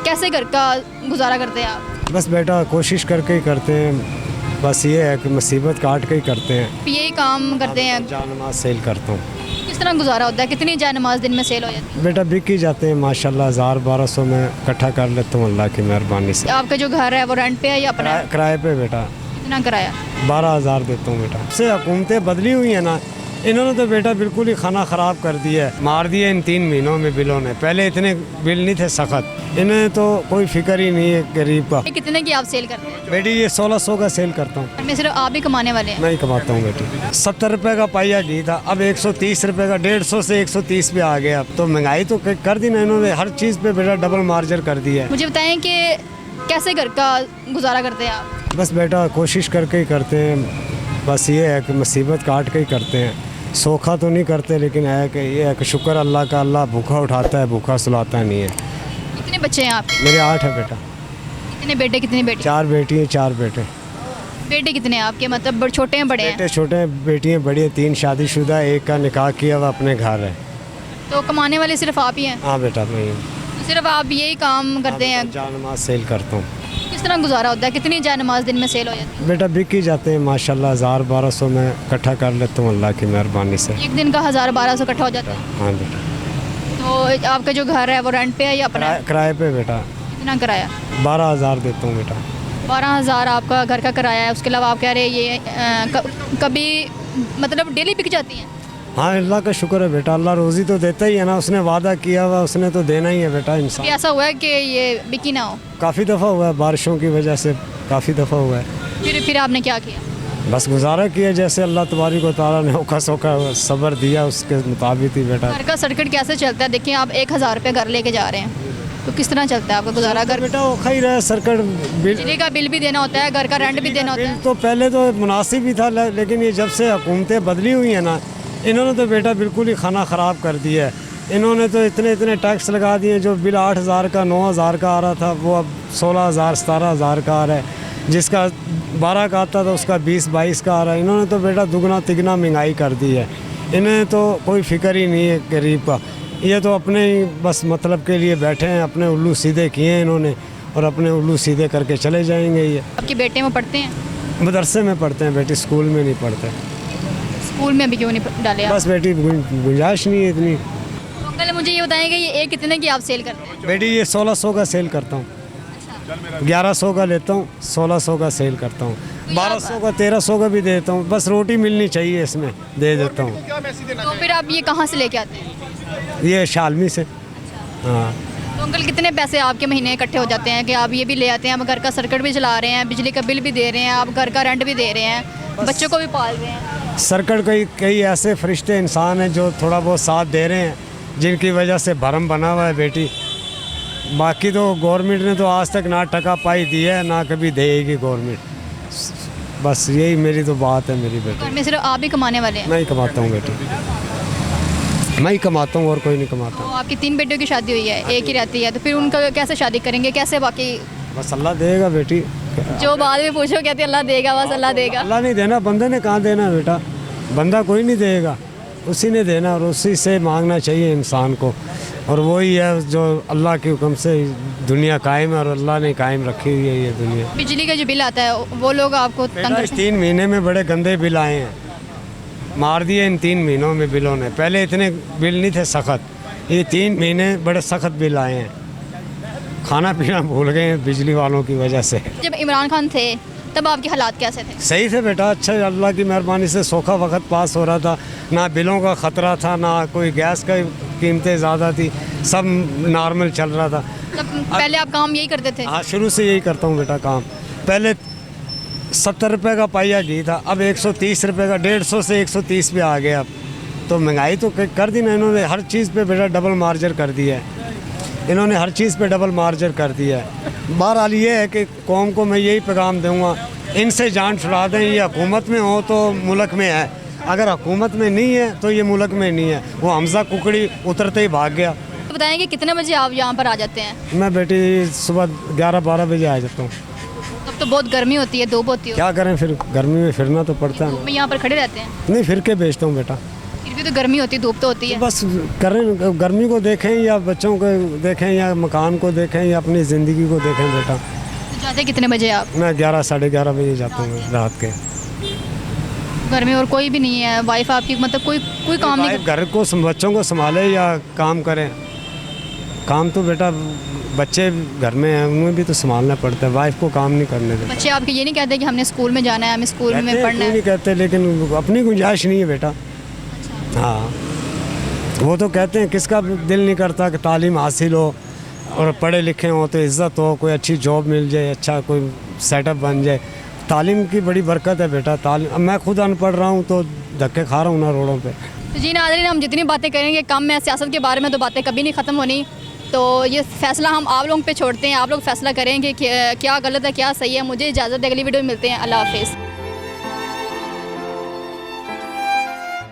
कैसे घर का गुजारा करते हैं आप? बस बेटा कोशिश करके ही करते हैं, बस ये है कि मुसीबत काट के ही करते हैं। यही काम करते हैं। जान नमाज सेल करता हूँ। किस तरह गुजारा होता है? कितनी जान नमाज दिन में सेल हो जाती बेटा बिक ही जाते हैं माशाल्लाह, 1000-1200 में इकट्ठा कर लेता हूँ अल्लाह की मेहरबानी से। है? आपका जो घर है वो रेंट पे है या अपना है? किराए पे बेटा कितना किराया? 12,000 देता हूँ बेटा। से हुकूमतें बदली हुई हैं ना, इन्होंने तो बेटा बिल्कुल ही खाना ख़राब कर दिया है, मार दिया इन 3 महीनों में बिलों ने। पहले इतने बिल नहीं थे सख्त, इन्हें तो कोई फिक्र ही नहीं है गरीब का। ये कितने की आप सेल करते हैं? बेटी ये 1600 का सेल करता हूँ। मैं सिर्फ आप ही कमाने वाले हैं? मैं ही कमाता हूँ बेटी। 70 रुपये का पाइया घी था, अब 130 रुपये का, 150 से 130 पे आ गया। अब तो महंगाई तो कर दी ना इन्होंने, हर चीज़ पे बेटा डबल मार्जिन कर दिया है। मुझे बताएं कि कैसे घर का गुजारा करते हैं आप? बस बेटा कोशिश करके ही करते हैं, बस ये है कि मुसीबत काट के ही करते हैं। सोखा तो नहीं करते, लेकिन है कि ये है कि शुक्र अल्लाह का, अल्लाह भूखा उठाता है, भूखा सुलाता नहीं है। कितने बच्चे हैं आपके? मेरे 8 है बेटा। कितने बेटे कितनी बेटी? 4 बेटी हैं, 4 बेटे। बेटे कितने हैं आपके, मतलब छोटे हैं बड़े हैं? बेटे छोटे हैं, बेटियाँ बड़ी हैं, 3 शादीशुदा, एक का निकाह किया हुआ अपने घर है। तो कमाने वाले सिर्फ आप ही हैं? हाँ बेटा मैं ही हूँ। तो सिर्फ आप यही काम करते हैं? जान नमाज सेल करता हूँ। किस तरह गुजारा होता है? कितनी जान नमाज दिन में सेल हो जाती बेटा बिक ही जाते हैं माशाल्लाह, 1000-1200 में इकट्ठा कर लेता हूँ अल्लाह की मेहरबानी से। है? एक दिन का 1000-1200 इकट्ठा हो जाता है? हाँ बेटा। तो आपका जो घर है वो रेंट पे है या अपना है? किराए पे बेटा कितना किराया? 12,000 देता हूँ बेटा। 12,000 आपका घर का किराया है। उसके अलावा आप कह रहे हैं ये कभी मतलब डेली बिक जाती हैं? हाँ अल्लाह का शुक्र है बेटा, अल्लाह रोज़ी तो देता ही है ना, उसने वादा किया हुआ, उसने तो देना ही है बेटा इंसान। कभी ऐसा हुआ है कि ये बिकी ना हो? काफ़ी दफ़ा हुआ है, बारिशों की वजह से काफ़ी दफ़ा हुआ है। फिर आपने क्या किया? बस गुजारा किया, जैसे अल्लाह तबारक व तआला ने औखा सौखा सब्र दिया उसके मुताबिक ही बेटा। घर का सर्किट कैसे चलता है? देखिए आप 1,000 रुपये घर लेके जा रहे हैं, तो किस तरह चलता है आपका गुजारा? घर बेटा औखा ही रहा, सर्कट बिजली का बिल भी देना होता है, घर का रेंट भी देना होता है। तो पहले तो मुनासिब ही था, लेकिन ये जब से हुकूमतें बदली हुई हैं ना, इन्होंने तो बेटा बिल्कुल ही खाना ख़राब कर दिया है। इन्होंने तो इतने टैक्स लगा दिए, जो बिल 8,000 का 9,000 का आ रहा था वो अब 16,000-17,000 का आ रहा है, जिसका 12 का आता था उसका 20-22 का आ रहा है। इन्होंने तो बेटा दुगना तिगना महंगाई कर दी है। इन्हें तो कोई फिक्र ही नहीं है गरीब का, ये तो अपने ही बस मतलब के लिए बैठे हैं, अपने उल्लू सीधे किए हैं इन्होंने और अपने उल्लू सीधे करके चले जाएंगे। ये आपके बेटे में पढ़ते हैं? मदरसे में पढ़ते हैं बेटी, स्कूल में नहीं पढ़ते। स्कूल में अभी क्यों नहीं डाले आप? बस बेटी गुंजाइश नहीं है इतनी। तो अंकल मुझे ये बताएं कि ये एक कितने की आप सेल करते हैं? बेटी ये 1600 का सेल करता हूँ, 1100 का लेता हूँ, 1600 का सेल करता हूँ, 1200 का 1300 का भी देता हूँ। बस रोटी मिलनी चाहिए इसमें, दे देता हूँ। तो फिर आप ये कहाँ से लेके आते हैं? ये शालमी से। हाँ तो अंकल कितने पैसे आपके महीने इकट्ठे हो जाते हैं कि आप ये भी ले आते हैं, आप घर का सर्किट भी चला रहे हैं, बिजली का बिल भी दे रहे हैं, आप घर का रेंट भी दे रहे हैं, बच्चों को भी पाल रहे हैं? सर्कट कई ऐसे फरिश्ते इंसान हैं जो थोड़ा बहुत साथ दे रहे हैं, जिनकी वजह से भरम बना हुआ है बेटी। बाकी तो गवर्नमेंट ने तो आज तक ना टका पाई दी है, ना कभी देगी गवर्नमेंट। बस यही मेरी तो बात है मेरी बेटी। घर में सिर्फ आप ही कमाने वाले हैं? मैं ही कमाता हूँ बेटी, मैं ही कमाता हूँ और कोई नहीं कमाता। तो आपकी 3 बेटियों की शादी हुई है, एक ही रहती है, तो फिर उनका कैसे शादी करेंगे? कैसे बाकी बस अल्लाह देगा बेटी, जो बाद में पूछो कहते अल्लाह देगा, बस अल्लाह देगा। अल्लाह नहीं देना, बंदे ने कहाँ देना बेटा, बंदा कोई नहीं देगा, उसी ने देना और उसी से मांगना चाहिए इंसान को। और वही है जो अल्लाह के हुक्म से दुनिया कायम है और अल्लाह ने कायम रखी हुई है ये दुनिया। बिजली का जो बिल आता है वो लोग आपको तंग बेटा इस करते हैं? 3 महीने में बड़े गंदे बिल आए हैं, मार दिए इन 3 महीनों में बिलों ने। पहले इतने बिल नहीं थे सख्त, ये 3 महीने बड़े सख्त बिल आए हैं। खाना पीना भूल गए हैं बिजली वालों की वजह से। जब इमरान खान थे तब आपके हालात कैसे थे? सही थे बेटा, अच्छा अल्लाह की मेहरबानी से सोखा वक्त पास हो रहा था, ना बिलों का ख़तरा था, ना कोई गैस का कीमतें ज़्यादा थी, सब नॉर्मल चल रहा था। तब पहले आप काम यही करते थे? हाँ शुरू से यही करता हूँ बेटा काम। पहले 70 रुपये का पाइया घी था, अब 130 रुपये का, 150 से 130 पे आ गया। अब तो महंगाई तो कर दी ना इन्होंने, हर चीज़ पे बेटा डबल मार्जर कर दिया है इन्होंने, हर चीज़ पे डबल मार्जर कर दिया है। बहरहाल ये है कि कौम को मैं यही पैगाम दूँगा, इनसे जान छुड़ा दें। ये हुकूमत में हो तो मुल्क में है, अगर हुकूमत में नहीं है तो ये मुल्क में नहीं है। वो हमजा कुकड़ी उतरते ही भाग गया। तो बताएंगे कितने बजे आप यहाँ पर आ जाते हैं? मैं बेटी सुबह 11-12 बजे आ जाता हूँ। तब तो बहुत गर्मी होती है, धूप होती है, क्या करें फिर, गर्मी में फिरना तो पड़ता है ना। मैं यहाँ पर खड़े रहते हैं? नहीं फिर के बेचता हूँ बेटा। फिर भी तो गर्मी होती है, धूप तो होती है। बस करें, गर्मी को देखें या बच्चों को देखें या मकान को देखें या अपनी ज़िंदगी को देखें बेटा। तो जाते कितने बजे आप? मैं 11 साढ़े 11 बजे जाता हूँ रात के। घर में और कोई भी नहीं है? वाइफ आपकी मतलब कोई काम नहीं घर को बच्चों को संभाले या काम करें? काम तो बेटा बच्चे घर में हैं, उन्हें भी तो संभालना पड़ता है, वाइफ को काम नहीं करने देते। बच्चे आपके ये नहीं कहते कि हमने स्कूल में जाना है, हमें स्कूल में पढ़ना है? नहीं कहते, लेकिन अपनी गुंजाइश नहीं है बेटा। हाँ, वो तो कहते हैं किसका दिल नहीं करता कि तालीम हासिल हो और पढ़े लिखे हो तो इज़्ज़त हो, कोई अच्छी जॉब मिल जाए, अच्छा कोई सेटअप बन जाए। तालीम की बड़ी बरकत है बेटा। तालीम, अब मैं खुद अनपढ़ रहा हूँ तो धक्के खा रहा हूँ ना रोडों पे। तो जी नाज़रीन, हम जितनी बातें करेंगे कम है, सियासत के बारे में तो बातें कभी नहीं ख़त्म होनी। तो ये फ़ैसला हम आप लोगों पे छोड़ते हैं, आप लोग फ़ैसला करेंगे कि क्या गलत है क्या सही है। मुझे इजाज़त है, अगली वीडियो में मिलते हैं। अल्लाह हाफ़िज़।